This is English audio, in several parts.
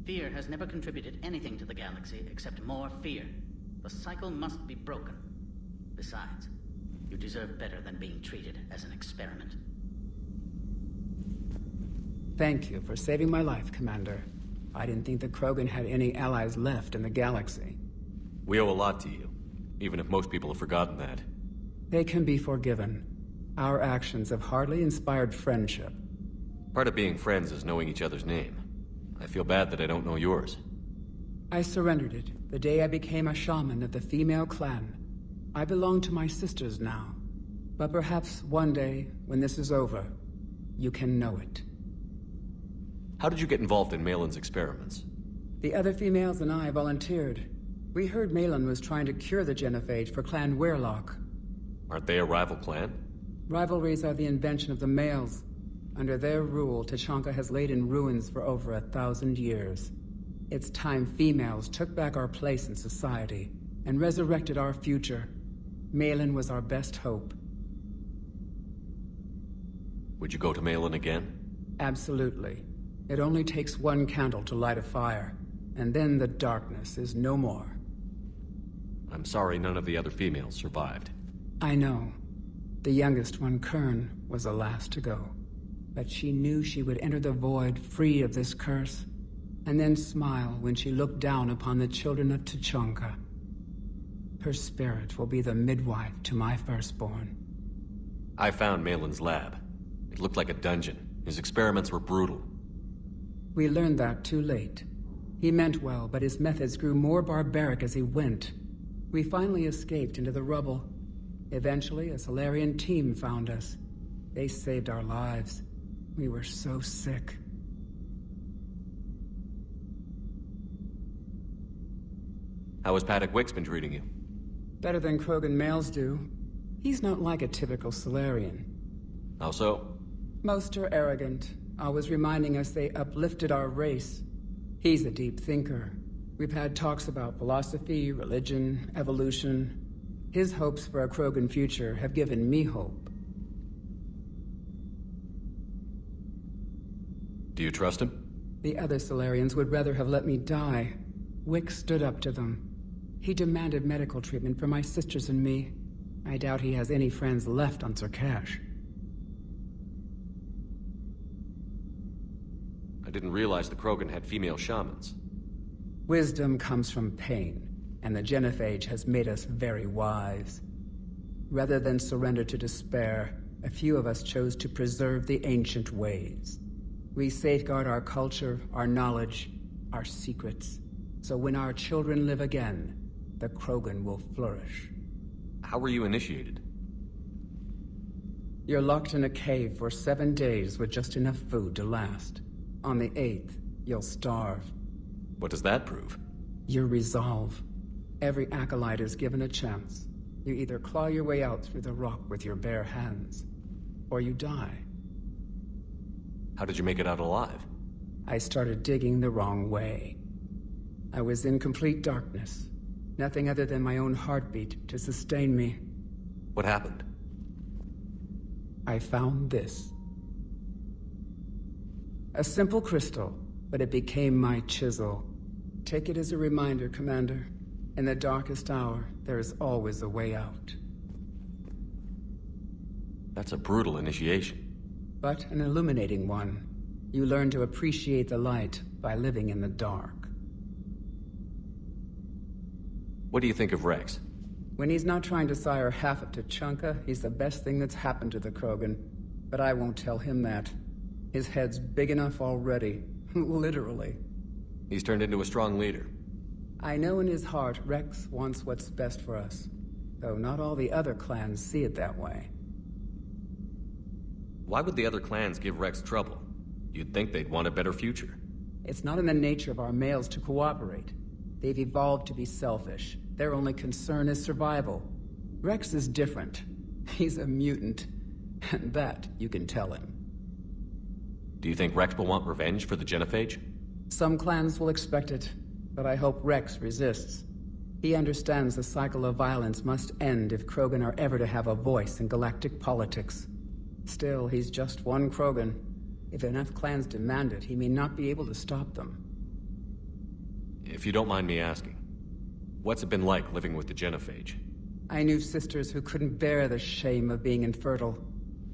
Fear has never contributed anything to the galaxy except more fear. The cycle must be broken. Besides, you deserve better than being treated as an experiment. Thank you for saving my life, Commander. I didn't think the Krogan had any allies left in the galaxy. We owe a lot to you, even if most people have forgotten that. They can be forgiven. Our actions have hardly inspired friendship. Part of being friends is knowing each other's name. I feel bad that I don't know yours. I surrendered it the day I became a shaman of the female clan. I belong to my sisters now. But perhaps one day, when this is over, you can know it. How did you get involved in Malin's experiments? The other females and I volunteered. We heard Malin was trying to cure the genophage for Clan Weirlock. Aren't they a rival clan? Rivalries are the invention of the males. Under their rule, Tuchanka has laid in ruins for over 1,000 years. It's time females took back our place in society and resurrected our future. Malin was our best hope. Would you go to Malin again? Absolutely. It only takes one candle to light a fire, and then the darkness is no more. I'm sorry none of the other females survived. I know. The youngest one, Kern, was the last to go. But she knew she would enter the void free of this curse, and then smile when she looked down upon the children of Tuchanka. Her spirit will be the midwife to my firstborn. I found Malin's lab. It looked like a dungeon. His experiments were brutal. We learned that too late. He meant well, but his methods grew more barbaric as he went. We finally escaped into the rubble. Eventually, a Solarian team found us. They saved our lives. We were so sick. How has Paddock Wicks been treating you? Better than Krogan males do. He's not like a typical Solarian. How so? Most are arrogant, always reminding us they uplifted our race. He's a deep thinker. We've had talks about philosophy, religion, evolution. His hopes for a Krogan future have given me hope. Do you trust him? The other Solarians would rather have let me die. Wicks stood up to them. He demanded medical treatment for my sisters and me. I doubt he has any friends left on Sarkash. I didn't realize the Krogan had female shamans. Wisdom comes from pain, and the genophage has made us very wise. Rather than surrender to despair, a few of us chose to preserve the ancient ways. We safeguard our culture, our knowledge, our secrets. So when our children live again, the Krogan will flourish. How were you initiated? You're locked in a cave for 7 days with just enough food to last. On the 8th, you'll starve. What does that prove? Your resolve. Every acolyte is given a chance. You either claw your way out through the rock with your bare hands, or you die. How did you make it out alive? I started digging the wrong way. I was in complete darkness. Nothing other than my own heartbeat to sustain me. What happened? I found this. A simple crystal, but it became my chisel. Take it as a reminder, Commander. In the darkest hour, there is always a way out. That's a brutal initiation. But an illuminating one. You learn to appreciate the light by living in the dark. What do you think of Rex? When he's not trying to sire half of Tuchanka, he's the best thing that's happened to the Krogan. But I won't tell him that. His head's big enough already. Literally. He's turned into a strong leader. I know in his heart Rex wants what's best for us. Though not all the other clans see it that way. Why would the other clans give Rex trouble? You'd think they'd want a better future. It's not in the nature of our males to cooperate. They've evolved to be selfish. Their only concern is survival. Rex is different. He's a mutant. And that you can tell him. Do you think Rex will want revenge for the genophage? Some clans will expect it, but I hope Rex resists. He understands the cycle of violence must end if Krogan are ever to have a voice in galactic politics. Still, he's just one Krogan. If enough clans demand it, he may not be able to stop them. If you don't mind me asking, what's it been like living with the genophage? I knew sisters who couldn't bear the shame of being infertile.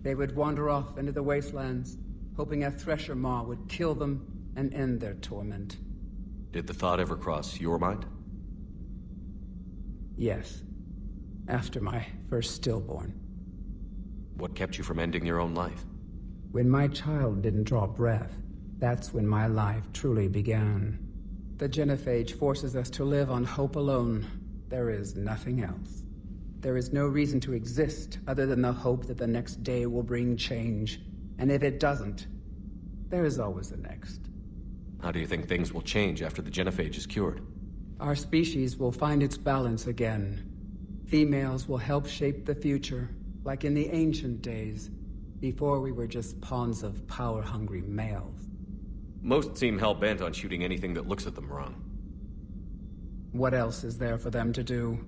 They would wander off into the wastelands, hoping a thresher maw would kill them and end their torment. Did the thought ever cross your mind? Yes. After my first stillborn. What kept you from ending your own life? When my child didn't draw breath, that's when my life truly began. The genophage forces us to live on hope alone. There is nothing else. There is no reason to exist other than the hope that the next day will bring change. And if it doesn't, there is always the next. How do you think things will change after the genophage is cured? Our species will find its balance again. Females will help shape the future, like in the ancient days, before we were just pawns of power-hungry males. Most seem hell-bent on shooting anything that looks at them wrong. What else is there for them to do?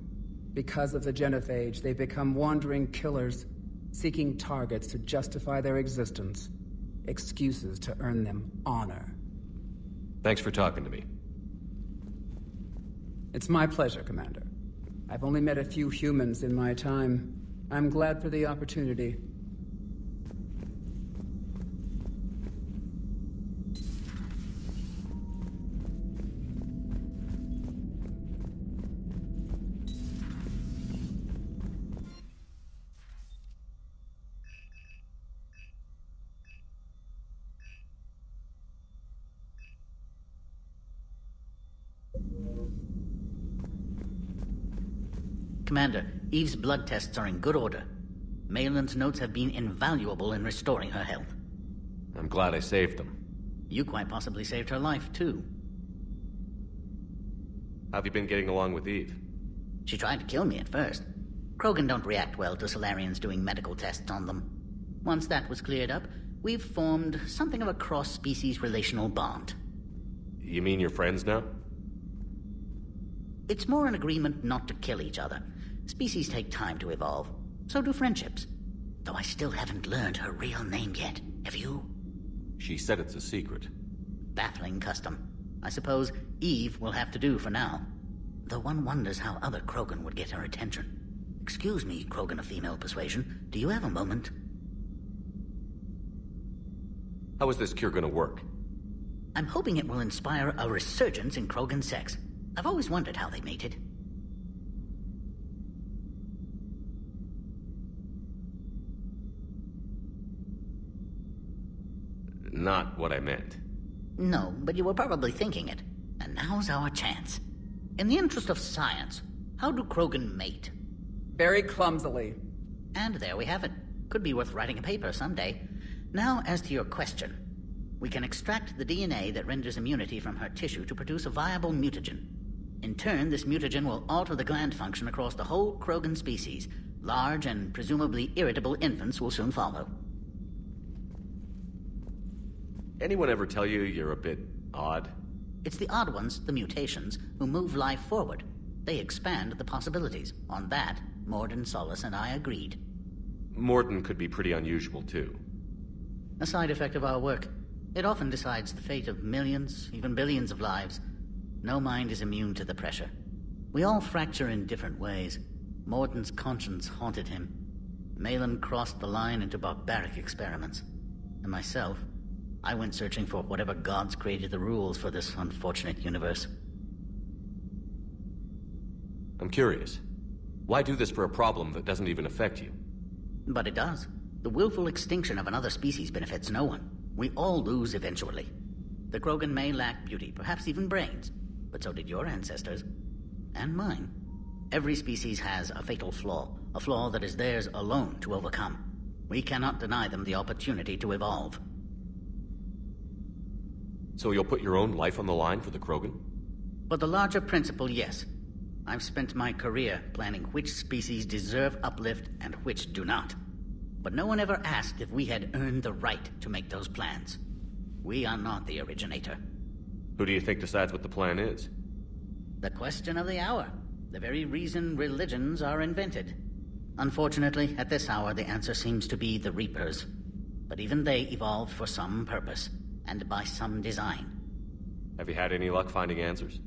Because of the genophage, they become wandering killers, seeking targets to justify their existence, excuses to earn them honor. Thanks for talking to me. It's my pleasure, Commander. I've only met a few humans in my time. I'm glad for the opportunity. Commander, Eve's blood tests are in good order. Malin's notes have been invaluable in restoring her health. I'm glad I saved them. You quite possibly saved her life, too. How have you been getting along with Eve? She tried to kill me at first. Krogan don't react well to Solarians doing medical tests on them. Once that was cleared up, we've formed something of a cross-species relational bond. You mean you're friends now? It's more an agreement not to kill each other. Species take time to evolve. So do friendships. Though I still haven't learned her real name yet. Have you? She said it's a secret. Baffling custom. I suppose Eve will have to do for now. Though one wonders how other Krogan would get her attention. Excuse me, Krogan of female persuasion. Do you have a moment? How is this cure gonna work? I'm hoping it will inspire a resurgence in Krogan sex. I've always wondered how they mated. Not what I meant. No, but you were probably thinking it. And now's our chance. In the interest of science, how do Krogan mate? Very clumsily. And there we have it. Could be worth writing a paper someday. Now, as to your question. We can extract the DNA that renders immunity from her tissue to produce a viable mutagen. In turn, this mutagen will alter the gland function across the whole Krogan species. Large and presumably irritable infants will soon follow. Anyone ever tell you you're a bit odd? It's the odd ones, the mutations, who move life forward. They expand the possibilities. On that, Morden, Solace, and I agreed. Morden could be pretty unusual, too. A side effect of our work. It often decides the fate of millions, even billions of lives. No mind is immune to the pressure. We all fracture in different ways. Morden's conscience haunted him. Malin crossed the line into barbaric experiments. And myself, I went searching for whatever gods created the rules for this unfortunate universe. I'm curious. Why do this for a problem that doesn't even affect you? But it does. The willful extinction of another species benefits no one. We all lose eventually. The Krogan may lack beauty, perhaps even brains, but so did your ancestors. And mine. Every species has a fatal flaw, a flaw that is theirs alone to overcome. We cannot deny them the opportunity to evolve. So you'll put your own life on the line for the Krogan? For the larger principle, yes. I've spent my career planning which species deserve uplift and which do not. But no one ever asked if we had earned the right to make those plans. We are not the originator. Who do you think decides what the plan is? The question of the hour. The very reason religions are invented. Unfortunately, at this hour, the answer seems to be the Reapers. But even they evolved for some purpose, and by some design. Have you had any luck finding answers?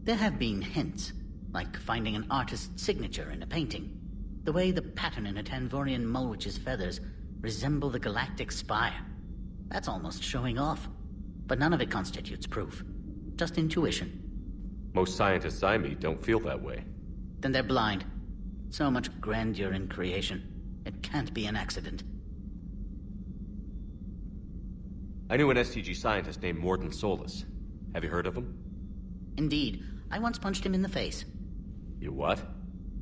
There have been hints, like finding an artist's signature in a painting. The way the pattern in a Tanvorian Mulwich's feathers resemble the galactic spire. That's almost showing off. But none of it constitutes proof. Just intuition. Most scientists I meet don't feel that way. Then they're blind. So much grandeur in creation. It can't be an accident. I knew an STG scientist named Morden Solus. Have you heard of him? Indeed. I once punched him in the face. You what?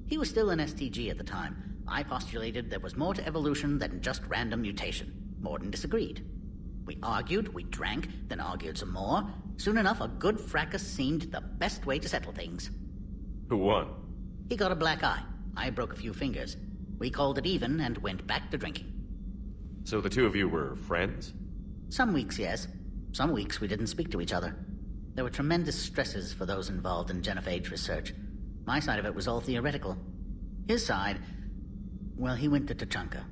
He was still an STG at the time. I postulated there was more to evolution than just random mutation. Morden disagreed. We argued, we drank, then argued some more. Soon enough, a good fracas seemed the best way to settle things. Who won? He got a black eye. I broke a few fingers. We called it even and went back to drinking. So the two of you were friends? Some weeks, yes. Some weeks we didn't speak to each other. There were tremendous stresses for those involved in genophage research. My side of it was all theoretical. His side, well, he went to Tachanka.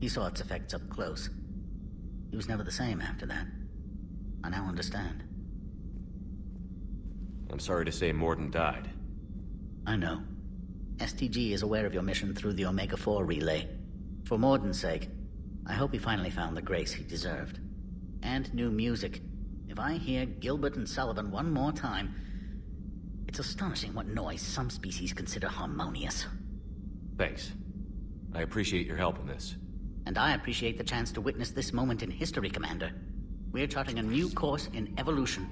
He saw its effects up close. He was never the same after that. I now understand. I'm sorry to say Morden died. I know. STG is aware of your mission through the Omega-4 relay. For Morden's sake, I hope he finally found the grace he deserved. And new music. If I hear Gilbert and Sullivan one more time, it's astonishing what noise some species consider harmonious. Thanks. I appreciate your help in this. And I appreciate the chance to witness this moment in history, Commander. We're charting a new course in evolution.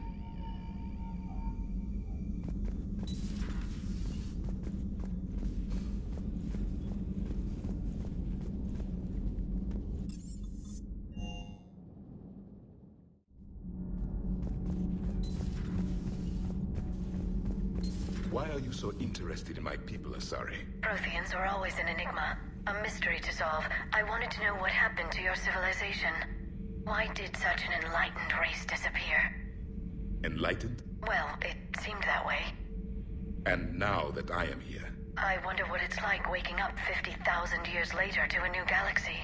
Why are you so interested in my people, Asari? Protheans were always an enigma, a mystery to solve. I wanted to know what happened to your civilization. Why did such an enlightened race disappear? Enlightened? Well, it seemed that way. And now that I am here, I wonder what it's like waking up 50,000 years later to a new galaxy.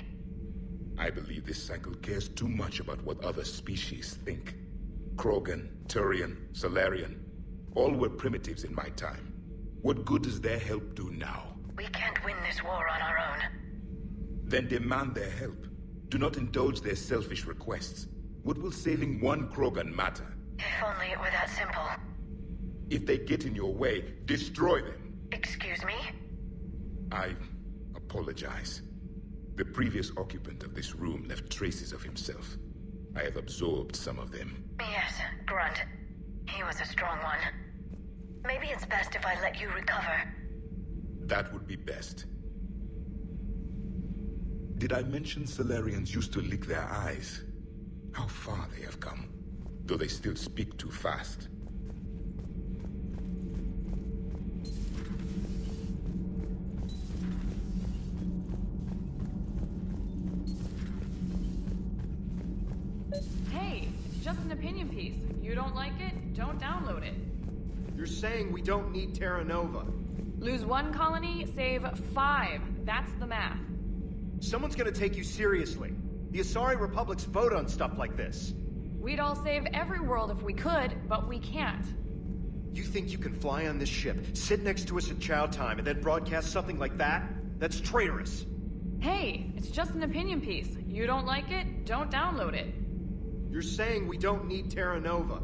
I believe this cycle cares too much about what other species think. Krogan, Turian, Solarian, all were primitives in my time. What good does their help do now? We can't win this war on our own. Then demand their help. Do not indulge their selfish requests. What will saving one Krogan matter? If only it were that simple. If they get in your way, destroy them. Excuse me? I apologize. The previous occupant of this room left traces of himself. I have absorbed some of them. Yes, Grunt. He was a strong one. Maybe it's best if I let you recover. That would be best. Did I mention Solarians used to lick their eyes? How far they have come, though they still speak too fast. Hey, it's just an opinion piece. You don't like it? Don't download it. You're saying we don't need Terra Nova. Lose one colony, save 5. That's the math. Someone's gonna take you seriously. The Asari Republics vote on stuff like this. We'd all save every world if we could, but we can't. You think you can fly on this ship, sit next to us at chow time, and then broadcast something like that? That's traitorous. Hey, it's just an opinion piece. You don't like it? Don't download it. You're saying we don't need Terra Nova.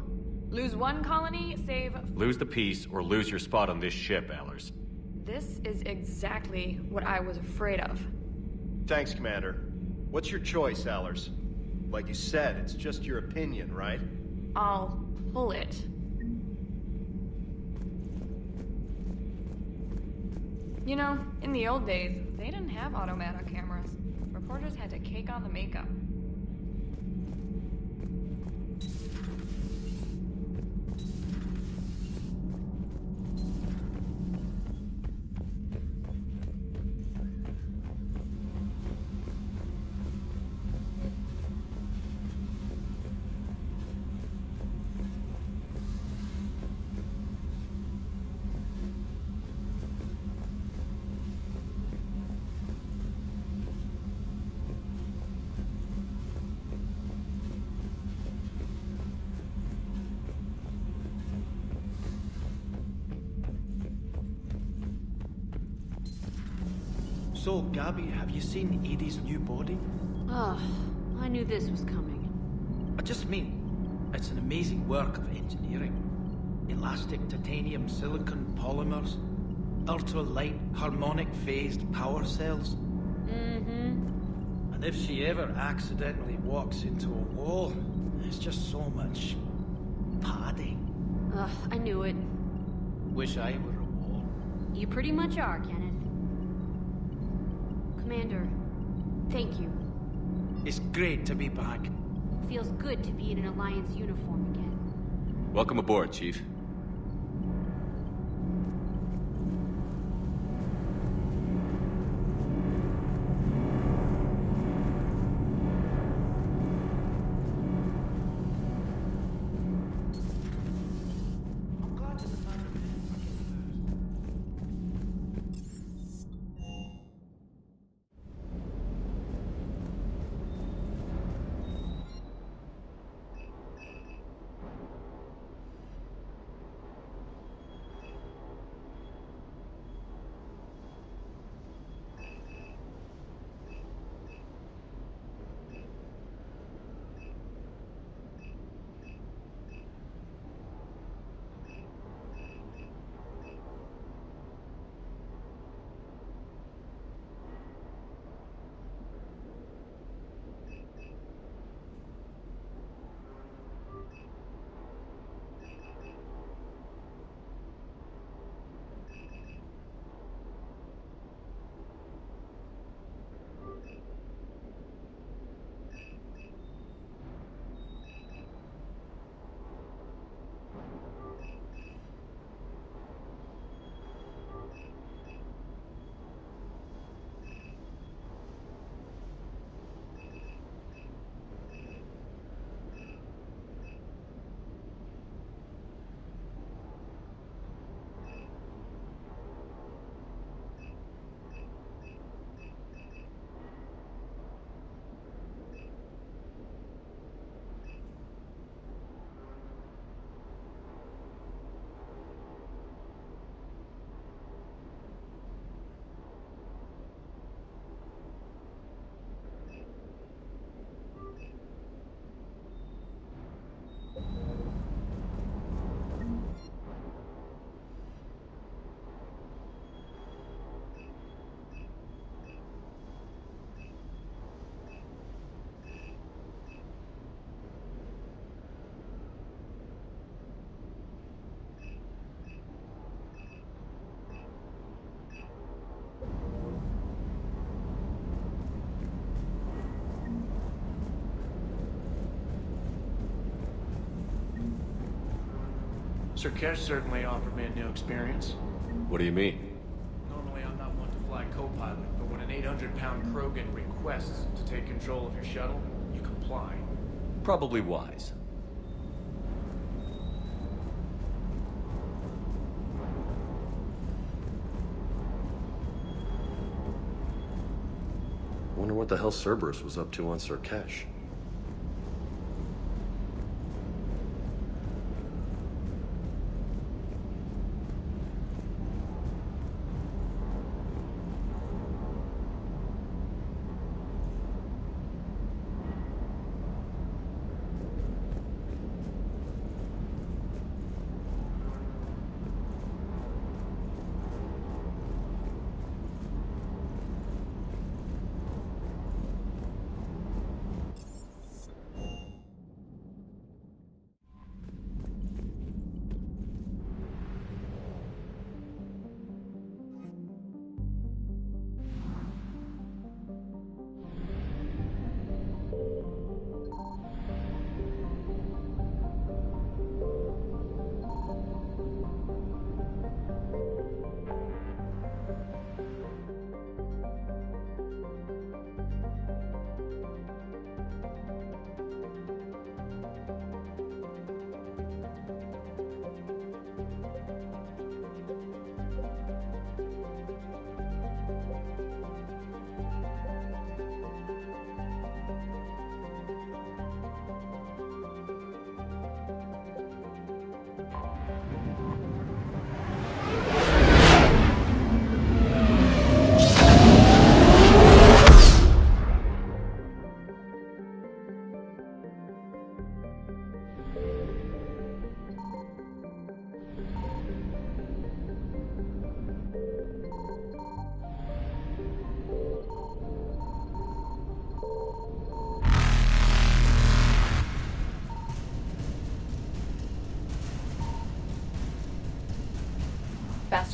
Lose one colony, save... Lose the peace or lose your spot on this ship, Allers. This is exactly what I was afraid of. Thanks, Commander. What's your choice, Allers? Like you said, it's just your opinion, right? I'll pull it. You know, in the old days, they didn't have automata cameras. Reporters had to cake on the makeup. So, Gabby, have you seen Edie's new body? Ugh, I knew this was coming. I just mean, it's an amazing work of engineering. Elastic titanium silicon polymers, ultra-light harmonic phased power cells. Mm-hmm. And if she ever accidentally walks into a wall, there's just so much padding. Ugh, I knew it. Wish I were a wall. You pretty much are, Kenneth. Commander, thank you. It's great to be back. Feels good to be in an Alliance uniform again. Welcome aboard, Chief. Sir Kesh certainly offered me a new experience. What do you mean? Normally I'm not one to fly co-pilot, but when an 800-pound Krogan requests to take control of your shuttle, you comply. Probably wise. Wonder what the hell Cerberus was up to on Sir Kesh.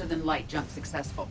faster-than-light jump successful.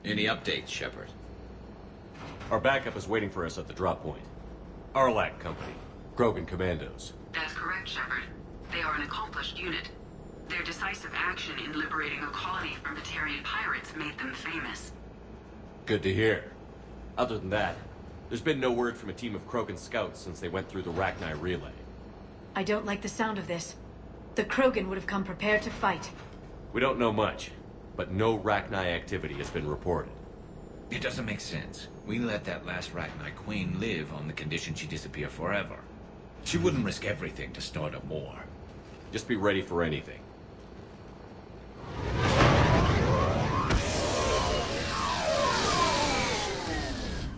Any updates, Shepard? Our backup is waiting for us at the drop point. Arlac Company. Krogan Commandos. That's correct, Shepard. They are an accomplished unit. Their decisive action in liberating a colony from Batarian pirates made them famous. Good to hear. Other than that, there's been no word from a team of Krogan scouts since they went through the Rachni relay. I don't like the sound of this. The Krogan would have come prepared to fight. We don't know much, but no Rachni activity has been reported. It doesn't make sense. We let that last Rachni queen live on the condition she disappear forever. She wouldn't risk everything to start a war. Just be ready for anything.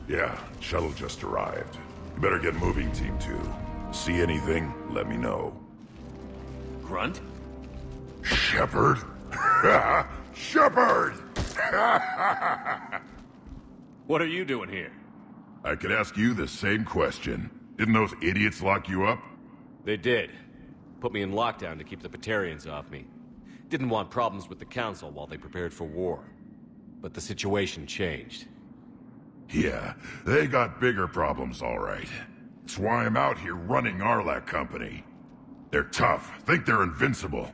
Yeah, shuttle just arrived. You better get moving, Team 2. See anything, let me know. Grunt? Shepard? Shepard! What are you doing here? I could ask you the same question. Didn't those idiots lock you up? They did. Put me in lockdown to keep the Batarians off me. Didn't want problems with the Council while they prepared for war. But the situation changed. Yeah, they got bigger problems, all right. That's why I'm out here running Arlac Company. They're tough, think they're invincible.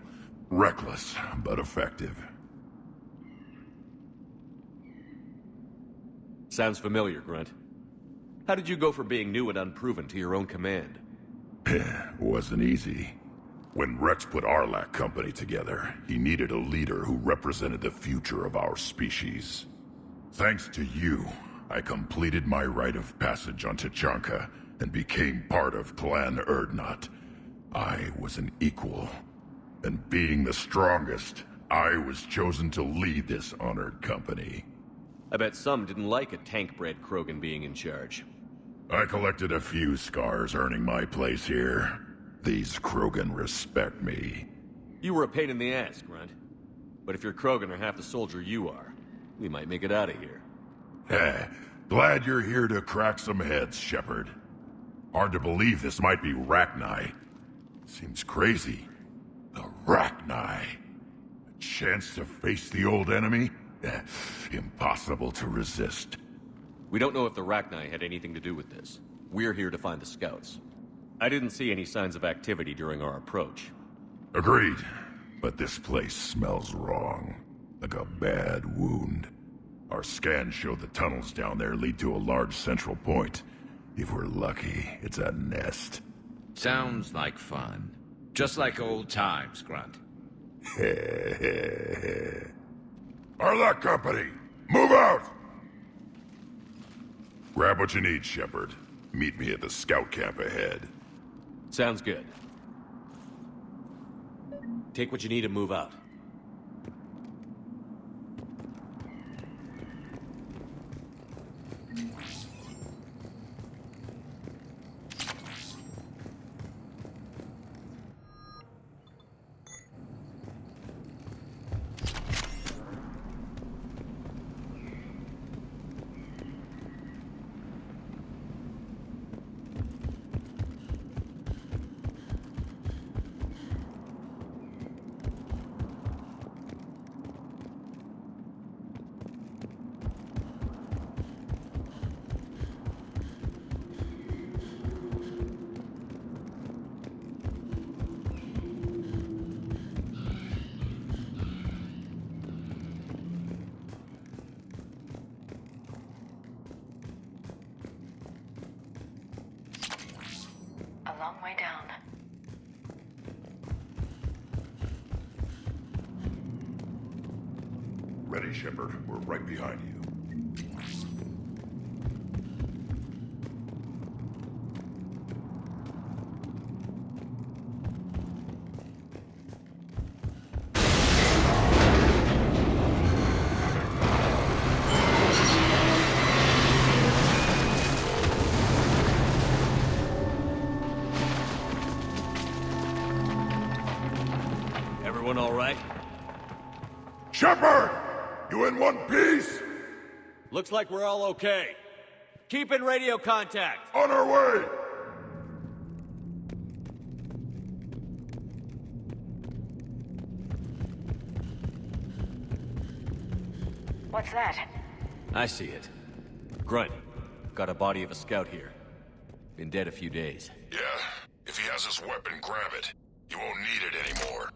Reckless, but effective. Sounds familiar, Grunt. How did you go from being new and unproven to your own command? Wasn't easy. When Rex put Arlac Company together, he needed a leader who represented the future of our species. Thanks to you, I completed my rite of passage on Tachanka and became part of Clan Erdnot. I was an equal, and being the strongest, I was chosen to lead this honored company. I bet some didn't like a tank-bred Krogan being in charge. I collected a few scars earning my place here. These Krogan respect me. You were a pain in the ass, Grunt. But if your Krogan are half the soldier you are, we might make it out of here. Glad you're here to crack some heads, Shepard. Hard to believe this might be Rachni. Seems crazy. The Rachni. A chance to face the old enemy? Impossible to resist. We don't know if the Rachni had anything to do with this. We're here to find the scouts. I didn't see any signs of activity during our approach. Agreed. But this place smells wrong. Like a bad wound. Our scans show the tunnels down there lead to a large central point. If we're lucky, it's a nest. Sounds like fun. Just like old times, Grunt. Arlac Company, move out! Grab what you need, Shepard. Meet me at the scout camp ahead. Sounds good. Take what you need and move out. A long way down. Ready, Shepard. We're right behind you. Everyone all right? Shepard! You in one piece? Looks like we're all okay. Keep in radio contact. On our way! What's that? I see it. Grunt, got a body of a scout here. Been dead a few days. Yeah. If he has his weapon, grab it. You won't need it anymore.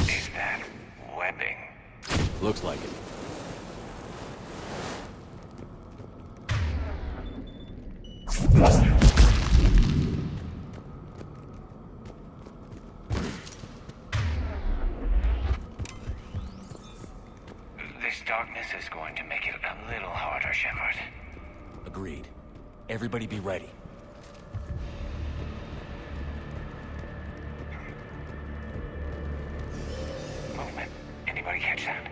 Is that webbing? Looks like it. This darkness is going to make it a little harder, Shepard. Agreed. Everybody be ready. Movement. Anybody catch that?